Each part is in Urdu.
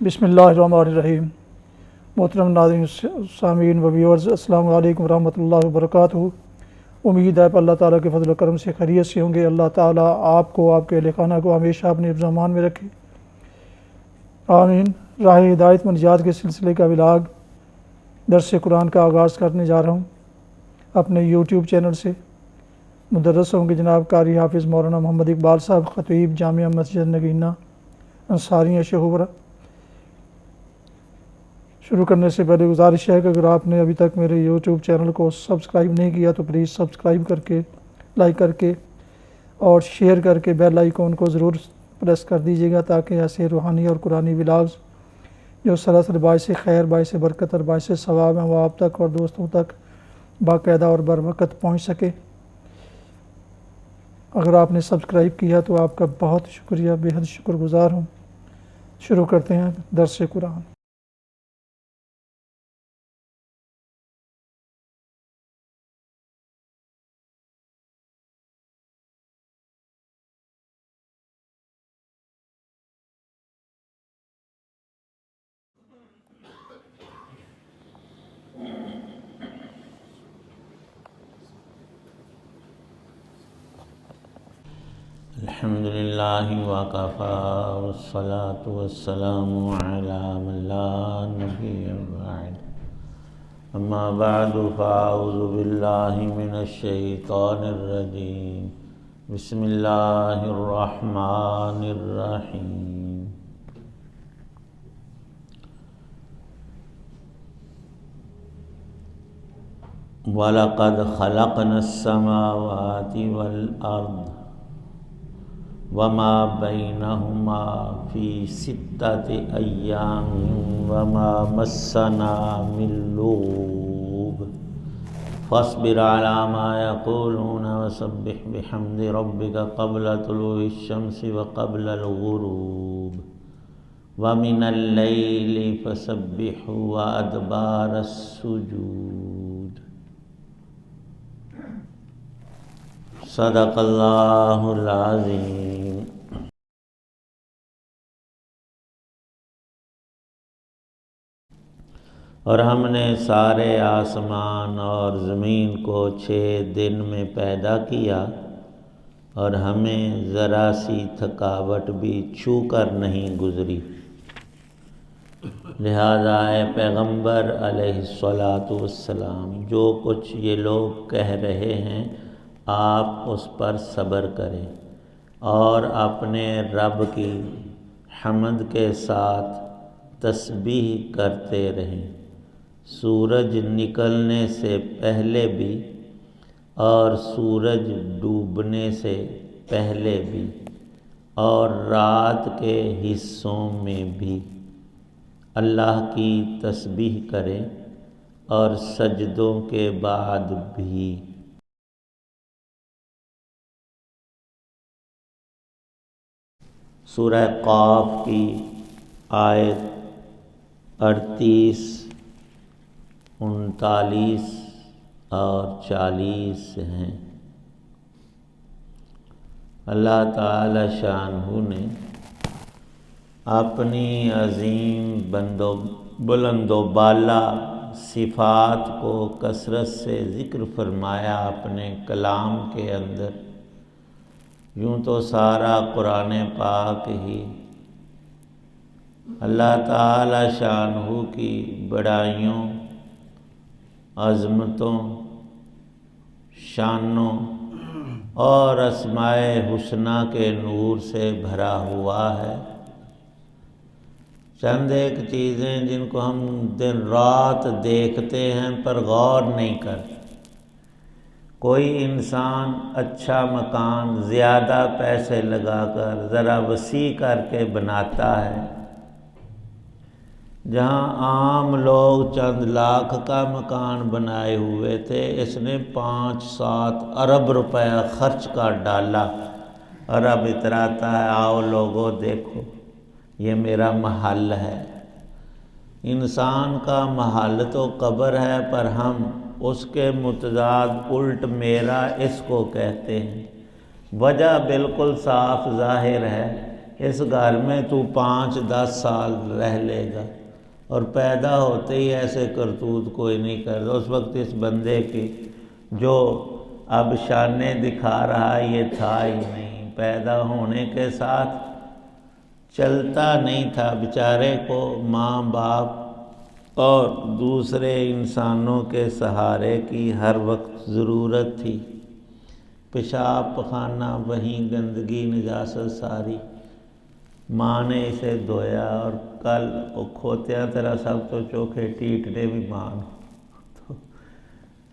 بسم اللہ الرحمن الرحیم۔ محترم ناظرین سامعین و ویورز، السلام علیکم ورحمۃ اللہ وبرکاتہ۔ امید ہے کہ اللہ تعالیٰ کے فضل و کرم سے خیریت سے ہوں گے۔ اللہ تعالیٰ آپ کو، آپ کے اہل خانہ کو ہمیشہ اپنے حفظ و امان میں رکھے، آمین۔ راہ ہدایت و نجات کے سلسلے کا ولاگ درس قرآن کا آغاز کرنے جا رہا ہوں اپنے یوٹیوب چینل سے۔ مدرس ہوں گے جناب قاری حافظ مولانا محمد اقبال صاحب، خطیب جامعہ مسجد نگینہ انصاریہ شہورہ۔ شروع کرنے سے پہلے گزارش ہے کہ اگر آپ نے ابھی تک میرے یوٹیوب چینل کو سبسکرائب نہیں کیا تو پلیز سبسکرائب کر کے، لائک کر کے اور شیئر کر کے بیل آئیکن کو ضرور پریس کر دیجیے گا، تاکہ ایسے روحانی اور قرآنی ولاگز جو سراسر باعث خیر، باعث برکت اور باعث ثواب ہیں وہ آپ تک اور دوستوں تک باقاعدہ اور بر وقت پہنچ سکے۔ اگر آپ نے سبسکرائب کیا تو آپ کا بہت شکریہ، بے حد شکر گزار ہوں۔ شروع کرتے ہیں درس قرآن۔ الحمد للہ وکفی والصلاة والسلام علی من لا نبی بعد، اما بعد فاعوذ باللہ من الشیطان الرجیم، بسم اللہ الرحمن الرحیم۔ وَلَقَدْ خَلَقْنَا السَّمَاوَاتِ وَالْأَرْضَ وَمَا بَيْنَهُمَا فِي سِتَّةِ أَيَّامٍ وَمَا مَسَّنَا مِن لُّغُوبٍ فَاصْبِرْ عَلَىٰ مَا يَقُولُونَ وَسَبِّحْ بِحَمْدِ رَبِّكَ قَبْلَ طُلُوعِ الشَّمْسِ وَقَبْلَ الْغُرُوبِ وَمِنَ اللَّيْلِ فَسَبِّحْهُ وَأَدْبَارَ السُّجُودِ۔ صدق اللہ العظیم۔ اور ہم نے سارے آسمان اور زمین کو 6 دن میں پیدا کیا، اور ہمیں ذرا سی تھکاوٹ بھی چھو کر نہیں گزری، لہذا اے پیغمبر علیہ الصلاۃ والسلام، جو کچھ یہ لوگ کہہ رہے ہیں آپ اس پر صبر کریں اور اپنے رب کی حمد کے ساتھ تسبیح کرتے رہیں، سورج نکلنے سے پہلے بھی اور سورج ڈوبنے سے پہلے بھی، اور رات کے حصوں میں بھی اللہ کی تسبیح کریں، اور سجدوں کے بعد بھی۔ سورہ قاف کی آیت 38، 39 اور 40 ہیں۔ اللہ تعالی شانہ نے اپنی عظیم بلند و بالا صفات کو کثرت سے ذکر فرمایا اپنے کلام کے اندر۔ یوں تو سارا قرآن پاک ہی اللہ تعالی شانہ کی بڑائیوں، عظمتوں، شانوں اور اسماء حسنی کے نور سے بھرا ہوا ہے۔ چند ایک چیزیں جن کو ہم دن رات دیکھتے ہیں پر غور نہیں کرتے۔ کوئی انسان اچھا مکان زیادہ پیسے لگا کر ذرا وسیع کر کے بناتا ہے، جہاں عام لوگ چند لاکھ کا مکان بنائے ہوئے تھے، اس نے 5-7 ارب روپیہ خرچ کر ڈالا، اور اب اتراتا ہے آؤ لوگوں دیکھو یہ میرا محل ہے۔ انسان کا محل تو قبر ہے، پر ہم اس کے متضاد الٹ میرا اس کو کہتے ہیں۔ وجہ بالکل صاف ظاہر ہے اس گھر میں تو 5-10 سال رہ لے گا، اور پیدا ہوتے ہی ایسے کرتوت کوئی نہیں کرتا۔ اس وقت اس بندے کی جو اب شانیں دکھا رہا یہ تھا ہی نہیں، پیدا ہونے کے ساتھ چلتا نہیں تھا، بیچارے کو ماں باپ اور دوسرے انسانوں کے سہارے کی ہر وقت ضرورت تھی۔ پیشاب پخانہ وہیں، گندگی نجاست ساری، ماں نے اسے دھویا، اور کل وہ کھوتیا طرح سب تو چوکھے ٹیٹنے بھی ماں تو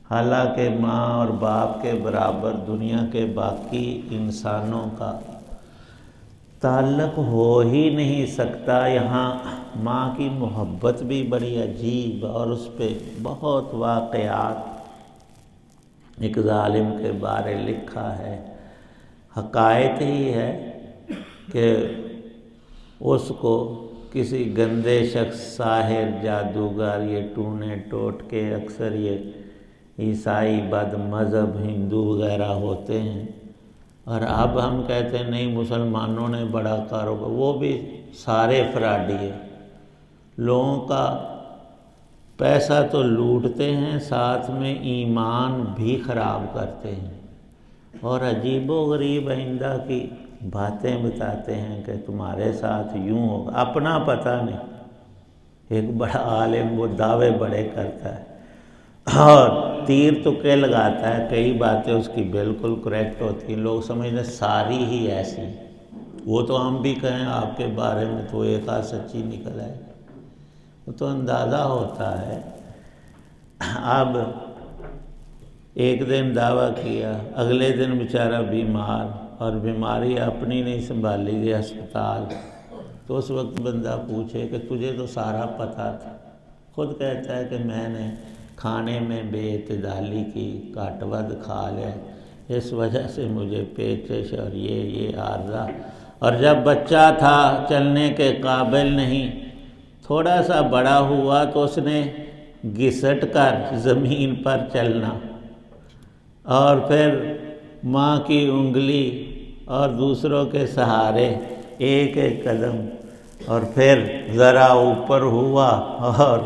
حالانکہ ماں اور باپ کے برابر دنیا کے باقی انسانوں کا تعلق ہو ہی نہیں سکتا۔ یہاں ماں کی محبت بھی بڑی عجیب، اور اس پہ بہت واقعات ایک ظالم کے بارے لکھا ہے۔ حکایت ہی ہے کہ اس کو کسی گندے شخص، ساحر، جادوگر، یہ ٹونے ٹوٹ کے اکثر یہ عیسائی بد مذہب ہندو وغیرہ ہوتے ہیں، اور اب ہم کہتے ہیں نہیں مسلمانوں نے بڑا کاروبار، وہ بھی سارے فراڈی ہیں، لوگوں کا پیسہ تو لوٹتے ہیں، ساتھ میں ایمان بھی خراب کرتے ہیں، اور عجیب و غریب آئندہ کی باتیں بتاتے ہیں کہ تمہارے ساتھ یوں ہوگا، اپنا پتہ نہیں۔ ایک بڑا عالم وہ دعوے بڑے کرتا ہے اور تیر تکے لگاتا ہے، کئی باتیں اس کی بالکل کریکٹ ہوتی ہیں، لوگ سمجھتے ساری ہی ایسی، وہ تو ہم بھی کہیں آپ کے بارے میں تو ایک آدھ سچی نکل آئے، وہ تو اندازہ ہوتا ہے۔ اب ایک دن دعویٰ کیا، اگلے دن بیچارہ بیمار، اور بیماری اپنی نہیں سنبھالی گئی ہسپتال، تو اس وقت بندہ پوچھے کہ تجھے تو سارا پتہ تھا، خود کہتا ہے کہ میں نے کھانے میں بے اعتدالی کی، گھٹ ود کھا لیا، اس وجہ سے مجھے پیچش اور یہ عارضہ، اور جب بچہ تھا چلنے کے قابل نہیں، تھوڑا سا بڑا ہوا تو اس نے گھسٹ کر زمین پر چلنا، اور پھر ماں کی انگلی اور دوسروں کے سہارے ایک ایک قدم، اور پھر ذرا اوپر ہوا اور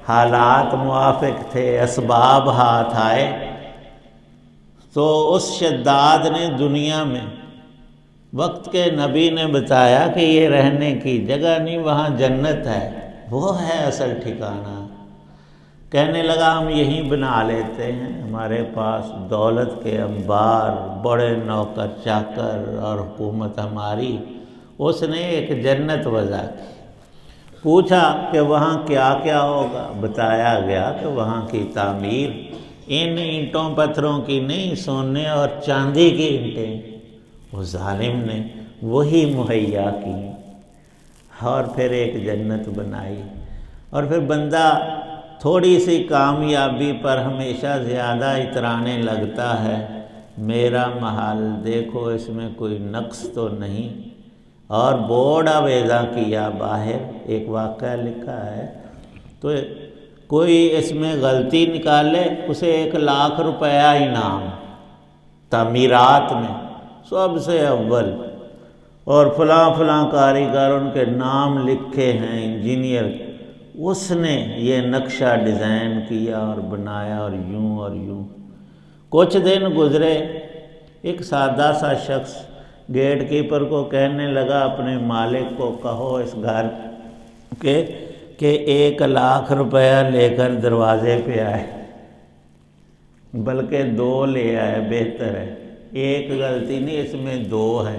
حالات موافق تھے، اسباب ہاتھ آئے، تو اس شداد نے دنیا میں، وقت کے نبی نے بتایا کہ یہ رہنے کی جگہ نہیں، وہاں جنت ہے، وہ ہے اصل ٹھکانہ۔ کہنے لگا ہم یہیں بنا لیتے ہیں، ہمارے پاس دولت کے انبار، بڑے نوکر چاکر اور حکومت ہماری۔ اس نے ایک جنت وضع کی، پوچھا کہ وہاں کیا کیا ہوگا، بتایا گیا کہ وہاں کی تعمیر ان اینٹوں پتھروں کی نہیں، سونے اور چاندی کی اینٹیں وہ ظالم نے وہی مہیا کی، اور پھر ایک جنت بنائی۔ اور پھر بندہ تھوڑی سی کامیابی پر ہمیشہ زیادہ اترانے لگتا ہے، میرا محل دیکھو اس میں کوئی نقص تو نہیں، اور بورڈ آویزہ کیا باہر، ایک واقعہ لکھا ہے، تو کوئی اس میں غلطی نکالے اسے 1,00,000 روپیہ انعام، تعمیرات میں سب سے اول، اور فلاں فلاں کاریگر ان کے نام لکھے ہیں، انجینئر، اس نے یہ نقشہ ڈیزائن کیا اور بنایا، اور یوں اور یوں۔ کچھ دن گزرے، ایک سادہ سا شخص گیٹ کیپر کو کہنے لگا اپنے مالک کو کہو اس گھر کے کہ 1,00,000 روپیہ لے کر دروازے پہ آئے، بلکہ 2 لے آئے، بہتر ہے، ایک غلطی نہیں، اس میں 2 ہے۔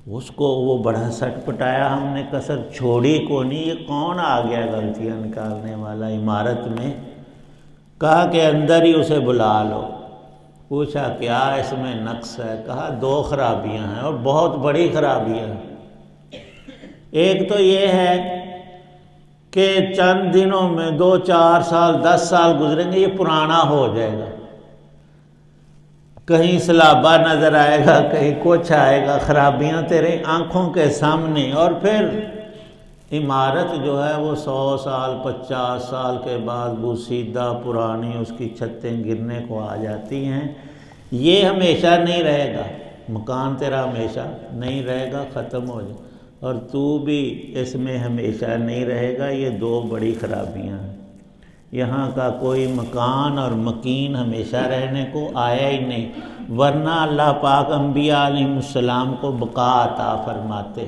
اس کو وہ بڑا سٹ پٹایا، ہم نے کسر چھوڑی کو نہیں، یہ کون آ گیا غلطیاں نکالنے والا عمارت میں؟ کہا کہ اندر ہی اسے بلا لو۔ پوچھا کیا اس میں نقص ہے؟ کہا 2 خرابیاں ہیں، اور بہت بڑی خرابیاں ہیں۔ ایک تو یہ ہے کہ چند دنوں میں 2 4 سال 10 سال گزریں گے، یہ پرانا ہو جائے گا، کہیں سلابہ نظر آئے گا، کہیں کچھ آئے گا، خرابیاں تیرے آنکھوں کے سامنے، اور پھر عمارت جو ہے وہ 100 سال 50 سال کے بعد بوسیدہ پرانی اس کی چھتیں گرنے کو آ جاتی ہیں، یہ ہمیشہ نہیں رہے گا، مکان تیرا ہمیشہ نہیں رہے گا، ختم ہو جائے، اور تو بھی اس میں ہمیشہ نہیں رہے گا۔ یہ دو بڑی خرابیاں ہیں۔ یہاں کا کوئی مکان اور مکین ہمیشہ رہنے کو آیا ہی نہیں، ورنہ اللہ پاک انبیاء علیہ السلام کو بقا عطا فرماتے۔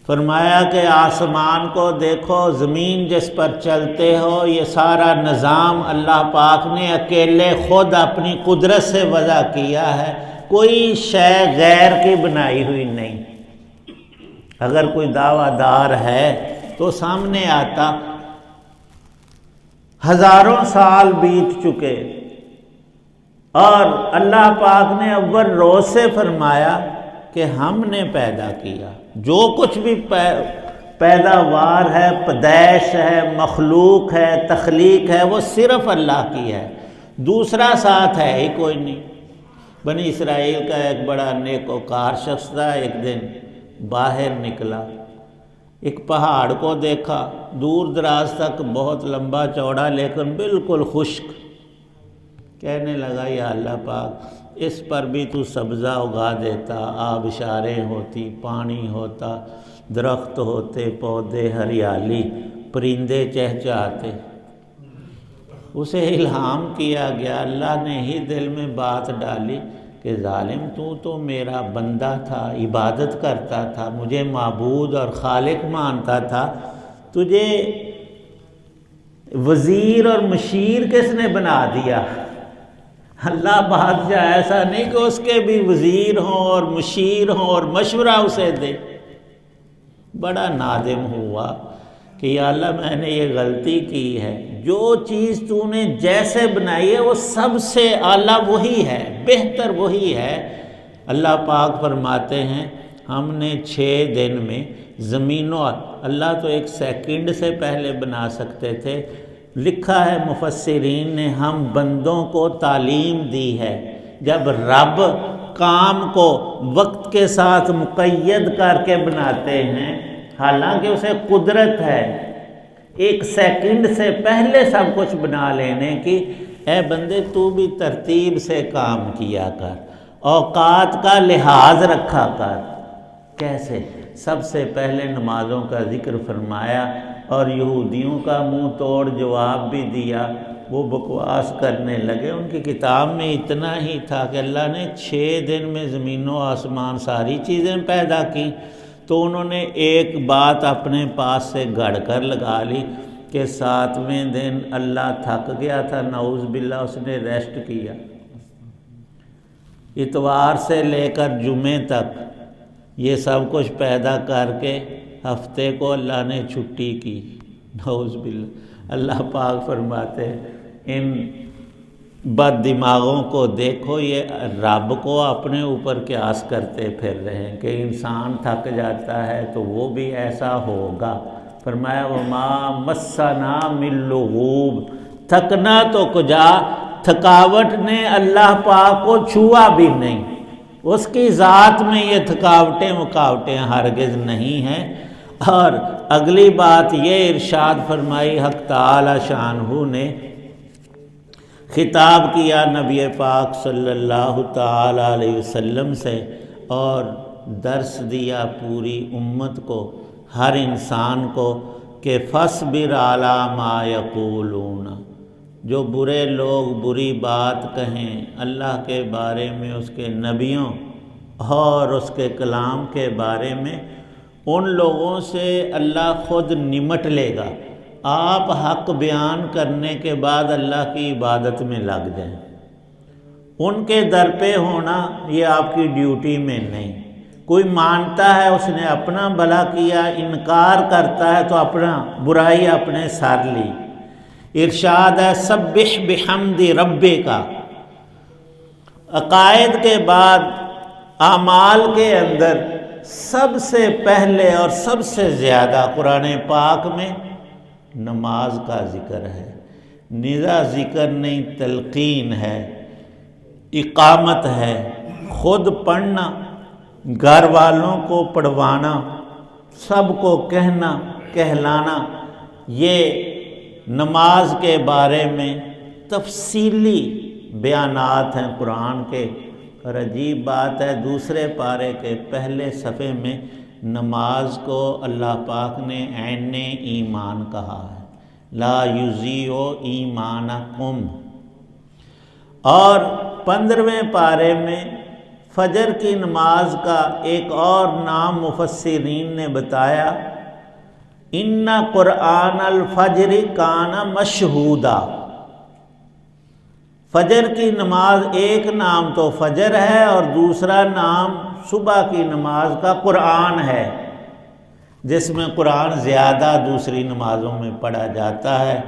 فرمایا کہ آسمان کو دیکھو، زمین جس پر چلتے ہو، یہ سارا نظام اللہ پاک نے اکیلے خود اپنی قدرت سے وضع کیا ہے، کوئی شے غیر کی بنائی ہوئی نہیں۔ اگر کوئی دعویٰ دار ہے تو سامنے آتا۔ ہزاروں سال بیت چکے اور اللہ پاک نے اول روز سے فرمایا کہ ہم نے پیدا کیا، جو کچھ بھی پیداوار ہے، پیدائش ہے، مخلوق ہے، تخلیق ہے، وہ صرف اللہ کی ہے، دوسرا ساتھ ہے ہی کوئی نہیں۔ بنی اسرائیل کا ایک بڑا نیکوکار شخص تھا، ایک دن باہر نکلا، ایک پہاڑ کو دیکھا، دور دراز تک بہت لمبا چوڑا لیکن بالکل خشک۔ کہنے لگا یا اللہ پاک، اس پر بھی تو سبزہ اگا دیتا، آبشاریں ہوتی، پانی ہوتا، درخت ہوتے، پودے، ہریالی، پرندے چہچہاتے۔ اسے الہام کیا گیا، اللہ نے ہی دل میں بات ڈالی کہ ظالم تو میرا بندہ تھا، عبادت کرتا تھا، مجھے معبود اور خالق مانتا تھا، تجھے وزیر اور مشیر کس نے بنا دیا؟ اللہ بادشاہ ایسا نہیں کہ اس کے بھی وزیر ہوں اور مشیر ہوں اور مشورہ اسے دے۔ بڑا نادم ہوا کہ یا اللہ میں نے یہ غلطی کی ہے، جو چیز تو نے جیسے بنائی ہے وہ سب سے اعلیٰ وہی ہے، بہتر وہی ہے۔ اللہ پاک فرماتے ہیں ہم نے 6 دن میں زمینوں، اللہ تو 1 سیکنڈ سے پہلے بنا سکتے تھے۔ لکھا ہے مفسرین نے ہم بندوں کو تعلیم دی ہے، جب رب کام کو وقت کے ساتھ مقید کر کے بناتے ہیں، حالانکہ اسے قدرت ہے 1 سیکنڈ سے پہلے سب کچھ بنا لینے کی، اے بندے تو بھی ترتیب سے کام کیا کر، اوقات کا لحاظ رکھا کر۔ کیسے؟ سب سے پہلے نمازوں کا ذکر فرمایا اور یہودیوں کا منہ توڑ جواب بھی دیا۔ وہ بکواس کرنے لگے، ان کی کتاب میں اتنا ہی تھا کہ اللہ نے 6 دن میں زمین و آسمان ساری چیزیں پیدا کی، تو انہوں نے ایک بات اپنے پاس سے گڑ کر لگا لی کہ 7ویں دن اللہ تھک گیا تھا، نعوذ باللہ اس نے ریسٹ کیا۔ اتوار سے لے کر جمعے تک یہ سب کچھ پیدا کر کے ہفتے کو اللہ نے چھٹی کی، نعوذ باللہ۔ اللہ پاک فرماتے ان بد دماغوں کو دیکھو، یہ رب کو اپنے اوپر قیاس کرتے پھر رہے ہیں کہ انسان تھک جاتا ہے تو وہ بھی ایسا ہوگا۔ فرمایا وما مسنا من لغوب، تھکنا تو کجا، تھکاوٹ نے اللہ پاک کو چھوا بھی نہیں، اس کی ذات میں یہ تھکاوٹیں مکاوٹیں ہرگز نہیں ہیں۔ اور اگلی بات یہ ارشاد فرمائی حق تعالی شانہ نے، خطاب کیا نبی پاک صلی اللہ تعالی علیہ وسلم سے اور درس دیا پوری امت کو، ہر انسان کو کہ فاصبر علی ما یقولون، جو برے لوگ بری بات کہیں اللہ کے بارے میں، اس کے نبیوں اور اس کے کلام کے بارے میں، ان لوگوں سے اللہ خود نمٹ لے گا۔ آپ حق بیان کرنے کے بعد اللہ کی عبادت میں لگ جائیں، ان کے در پہ ہونا یہ آپ کی ڈیوٹی میں نہیں۔ کوئی مانتا ہے اس نے اپنا بھلا کیا، انکار کرتا ہے تو اپنا برائی اپنے سر لی۔ ارشاد ہے سبح بحمد ربک، عقائد کے بعد اعمال کے اندر سب سے پہلے اور سب سے زیادہ قرآن پاک میں نماز کا ذکر ہے، نزا ذکر نہیں، تلقین ہے، اقامت ہے، خود پڑھنا، گھر والوں کو پڑھوانا، سب کو کہنا کہلانا۔ یہ نماز کے بارے میں تفصیلی بیانات ہیں قرآن کے، اور عجیب بات ہے، دوسرے پارے کے پہلے صفحے میں نماز کو اللہ پاک نے عین ایمان کہا ہے، لا یضیع ایمانکم۔ اور 15ویں پارے میں فجر کی نماز کا ایک اور نام مفسرین نے بتایا، ان قرآن الفجر کان مشہودا۔ فجر کی نماز ایک نام تو فجر ہے اور دوسرا نام صبح کی نماز کا قرآن ہے، جس میں قرآن زیادہ دوسری نمازوں میں پڑھا جاتا ہے۔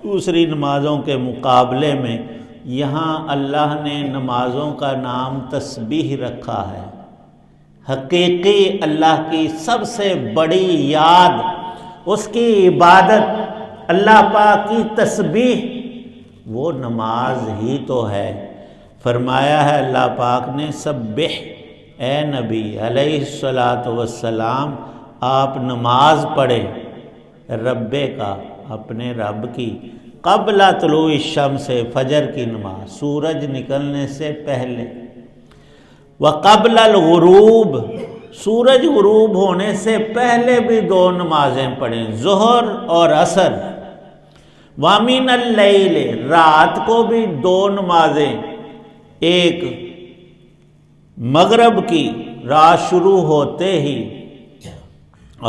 دوسری نمازوں کے مقابلے میں یہاں اللہ نے نمازوں کا نام تسبیح رکھا ہے۔ حقیقی اللہ کی سب سے بڑی یاد، اس کی عبادت، اللہ پاک کی تسبیح، وہ نماز ہی تو ہے۔ فرمایا ہے اللہ پاک نے، سبح، اے نبی علیہ الصلاۃ والسلام، آپ نماز پڑھیں رب کا، اپنے رب کی، قبل طلوع الشمس، فجر کی نماز سورج نکلنے سے پہلے، وقبل الغروب، سورج غروب ہونے سے پہلے بھی 2 نمازیں پڑھیں، ظہر اور عصر، وَمِنَ اللَّيْلِ، رات کو بھی 2 نمازیں، ایک مغرب کی رات شروع ہوتے ہی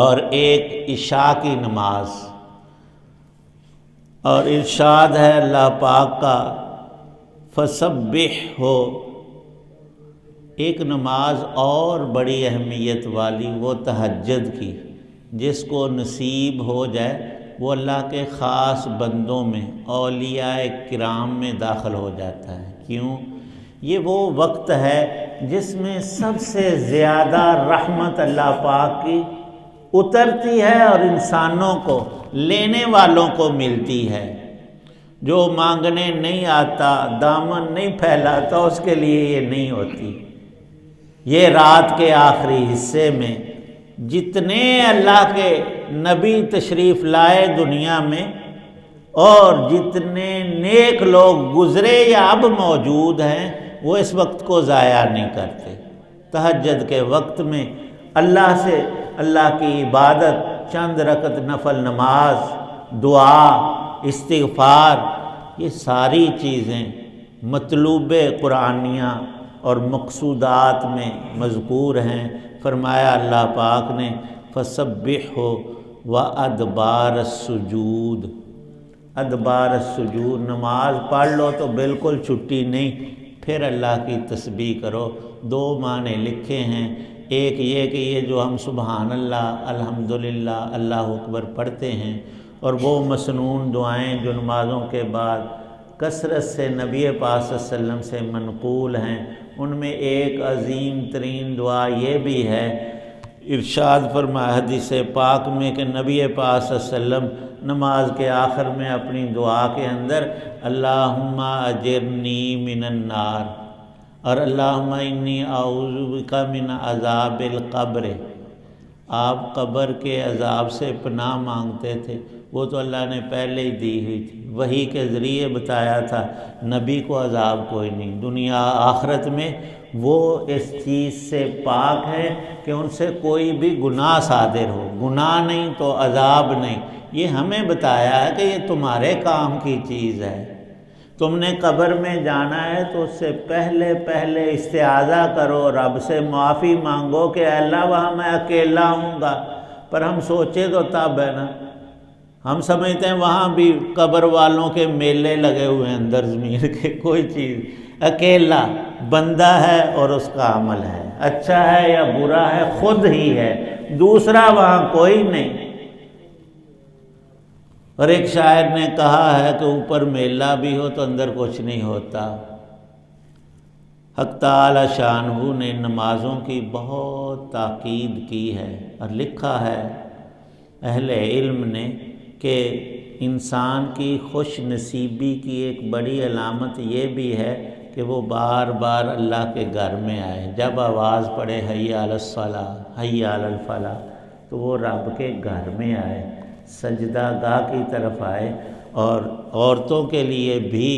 اور ایک عشاء کی نماز۔ اور ارشاد ہے اللہ پاک کا، فَسَبِّحْ، ایک نماز اور بڑی اہمیت والی، وہ تہجد کی، جس کو نصیب ہو جائے وہ اللہ کے خاص بندوں میں، اولیاء کرام میں داخل ہو جاتا ہے۔ کیوں؟ یہ وہ وقت ہے جس میں سب سے زیادہ رحمت اللہ پاک کی اترتی ہے اور انسانوں کو، لینے والوں کو ملتی ہے۔ جو مانگنے نہیں آتا، دامن نہیں پھیلاتا، اس کے لیے یہ نہیں ہوتی۔ یہ رات کے آخری حصے میں جتنے اللہ کے نبی تشریف لائے دنیا میں، اور جتنے نیک لوگ گزرے یا اب موجود ہیں، وہ اس وقت کو ضائع نہیں کرتے۔ تہجد کے وقت میں اللہ سے، اللہ کی عبادت، چند رکعت نفل نماز، دعا، استغفار، یہ ساری چیزیں مطلوب قرآنیہ اور مقصودات میں مذکور ہیں۔ فرمایا اللہ پاک نے، فَسَبِّحْ وَأَدْبَارَ السُّجُودِ، ادبار السجود، نماز پڑھ لو تو بالکل چھٹی نہیں، پھر اللہ کی تسبیح کرو۔ 2 معنی لکھے ہیں، ایک یہ کہ یہ جو ہم سبحان اللہ، الحمدللہ، اللہ اکبر پڑھتے ہیں، اور وہ مسنون دعائیں جو نمازوں کے بعد کثرت سے نبی پاک صلی اللہ علیہ وسلم سے منقول ہیں، ان میں ایک عظیم ترین دعا یہ بھی ہے، ارشاد فرمایا حدیث پاک میں کہ نبی پاک صلی اللہ علیہ وسلم نماز کے آخر میں اپنی دعا کے اندر اللہم اجرنی من النار اور اللہم انی اعوذ بک من عذاب القبر، آپ قبر کے عذاب سے پناہ مانگتے تھے۔ وہ تو اللہ نے پہلے ہی دی ہوئی تھی، وحی کے ذریعے بتایا تھا، نبی کو عذاب کوئی نہیں، دنیا آخرت میں وہ اس چیز سے پاک ہے کہ ان سے کوئی بھی گناہ صادر ہو، گناہ نہیں تو عذاب نہیں۔ یہ ہمیں بتایا ہے کہ یہ تمہارے کام کی چیز ہے، تم نے قبر میں جانا ہے تو اس سے پہلے استعاذہ کرو، رب سے معافی مانگو کہ اے اللہ وہاں میں اکیلا ہوں گا۔ پر ہم سوچے تو تب ہے نا، ہم سمجھتے ہیں وہاں بھی قبر والوں کے میلے لگے ہوئے ہیں اندر زمین کے، کوئی چیز، اکیلا بندہ ہے اور اس کا عمل ہے، اچھا ہے یا برا ہے خود ہی ہے، دوسرا وہاں کوئی نہیں۔ اور ایک شاعر نے کہا ہے کہ اوپر میلہ بھی ہو تو اندر کچھ نہیں ہوتا۔ حق تعالی شانہ نے نمازوں کی بہت تاکید کی ہے، اور لکھا ہے اہل علم نے کہ انسان کی خوش نصیبی کی ایک بڑی علامت یہ بھی ہے کہ وہ بار بار اللہ کے گھر میں آئے، جب آواز پڑے حی علی الصلاۃ، حی علی الفلاح، تو وہ رب کے گھر میں آئے، سجدہ گاہ کی طرف آئے۔ اور عورتوں کے لیے بھی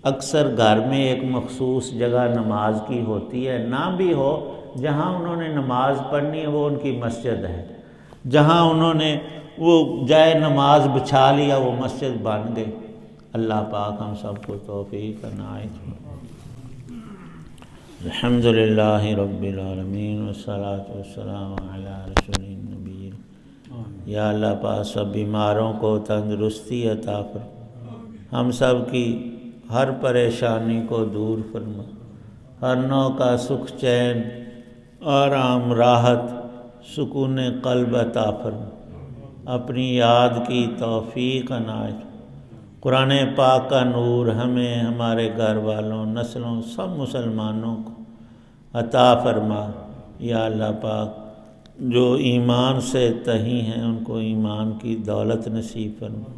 اکثر گھر میں ایک مخصوص جگہ نماز کی ہوتی ہے، نہ بھی ہو، جہاں انہوں نے نماز پڑھنی ہے وہ ان کی مسجد ہے، جہاں انہوں نے وہ جائے نماز بچھا لیا وہ مسجد بن گئی۔ اللہ پاک ہم سب کو توفیق عنایت فرمائے۔ الحمدللہ رب العالمین والصلاة والسلام علی رسول النبی۔ یا اللہ پاک سب بیماروں کو تندرستی عطا فرما، ہم سب کی ہر پریشانی کو دور فرما، ہر نوع کا سکھ چین آرام راحت سکون قلب عطا فرما، اپنی یاد کی توفیق عنایت۔ قرآن پاک کا نور ہمیں، ہمارے گھر والوں، نسلوں، سب مسلمانوں کو عطا فرما۔ یا اللہ پاک جو ایمان سے تہی ہیں ان کو ایمان کی دولت نصیب فرما،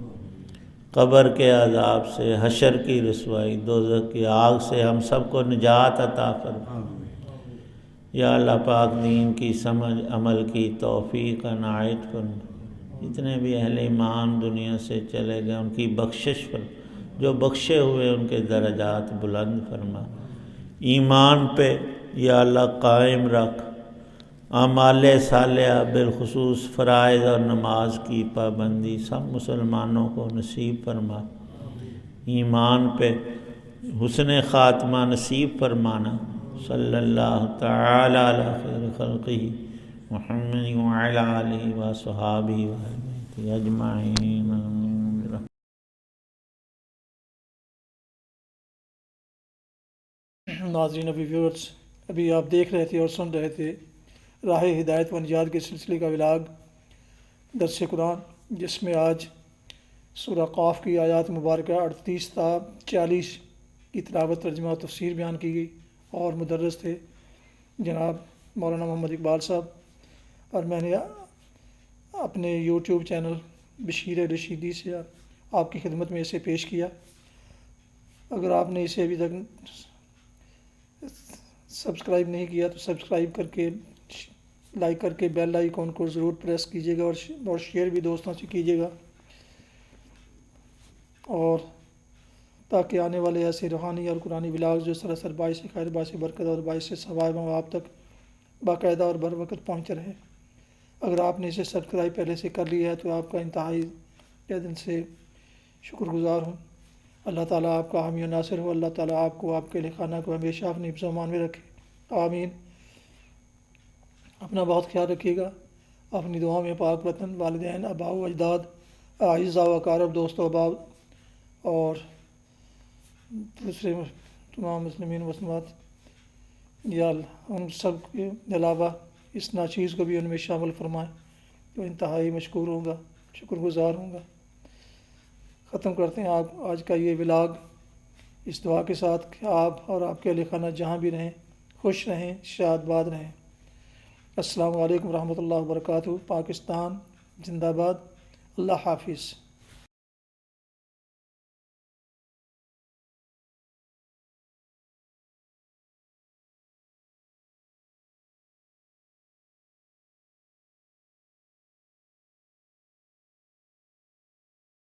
قبر کے عذاب سے، حشر کی رسوائی، دوزخ کی آگ سے ہم سب کو نجات عطا فرما۔ یا اللہ پاک دین کی سمجھ عمل کی توفیق عنایت فرما۔ جتنے بھی اہل ایمان دنیا سے چلے گئے ان کی بخشش فرما، جو بخشے ہوئے ان کے درجات بلند فرما، ایمان پہ یا اللہ قائم رکھ، اعمال صالحہ بالخصوص فرائض اور نماز کی پابندی سب مسلمانوں کو نصیب فرما، ایمان پہ حسن خاتمہ نصیب فرمانا۔ صلی اللہ تعالی علی خیر خلقہ محمد وعلی آلہ وصحابہ وأہل بیتہ اجمعین۔ ناظرین، ابھی ویورز، ابھی آپ دیکھ رہے تھے اور سن رہے تھے راہ ہدایت و نجات کے سلسلے کا ولاگ درس قرآن، جس میں آج سورہ قاف کی آیات مبارکہ 38 تا 40 کی تلاوت، ترجمہ و تفسیر بیان کی گئی، اور مدرس تھے جناب مولانا محمد اقبال صاحب، اور میں نے اپنے یوٹیوب چینل بشیر رشیدی سے آپ کی خدمت میں اسے پیش کیا۔ اگر آپ نے اسے ابھی تک سبسکرائب نہیں کیا تو سبسکرائب کر کے، لائک کر کے بیل آئیکن کو ضرور پریس کیجیے گا، اور شیئر بھی دوستوں سے کیجیے گا، اور تاکہ آنے والے ایسے روحانی اور قرآنی ولاگ جو سراسر باعث خیر، باعث برکت اور باعث ثواب ہوں آپ تک باقاعدہ اور بر وقت پہنچ رہے۔ اگر آپ نے اسے سبسکرائب پہلے سے کر لیا ہے تو آپ کا انتہائی دل سے شکر گزار ہوں۔ اللہ تعالیٰ آپ کا حامی و ناصر ہو، اللہ تعالیٰ آپ کو، آپ کے اہل خانہ کو ہمیشہ اپنے حفظ و امان میں رکھے، آمین۔ اپنا بہت خیال رکھیے گا، اپنی دعاؤں میں پاک وطن، والدین، آباء و اجداد، اعزاء و اقارب، دوست و احباب اور دوسرے تمام مسلمین و مسلمات، یا ان سب کے علاوہ اس ناچیز کو بھی ان میں شامل فرمائیں، تو انتہائی مشکور ہوں گا، شکر گزار ہوں گا۔ ختم کرتے ہیں آج کا یہ ولاگ اس دعا کے ساتھ کہ آپ اور آپ کے اہل خانہ جہاں بھی رہیں خوش رہیں، شاد باد رہیں۔ السلام علیکم ورحمۃ اللہ وبرکاتہ۔ پاکستان زندہ باد۔ اللہ حافظ۔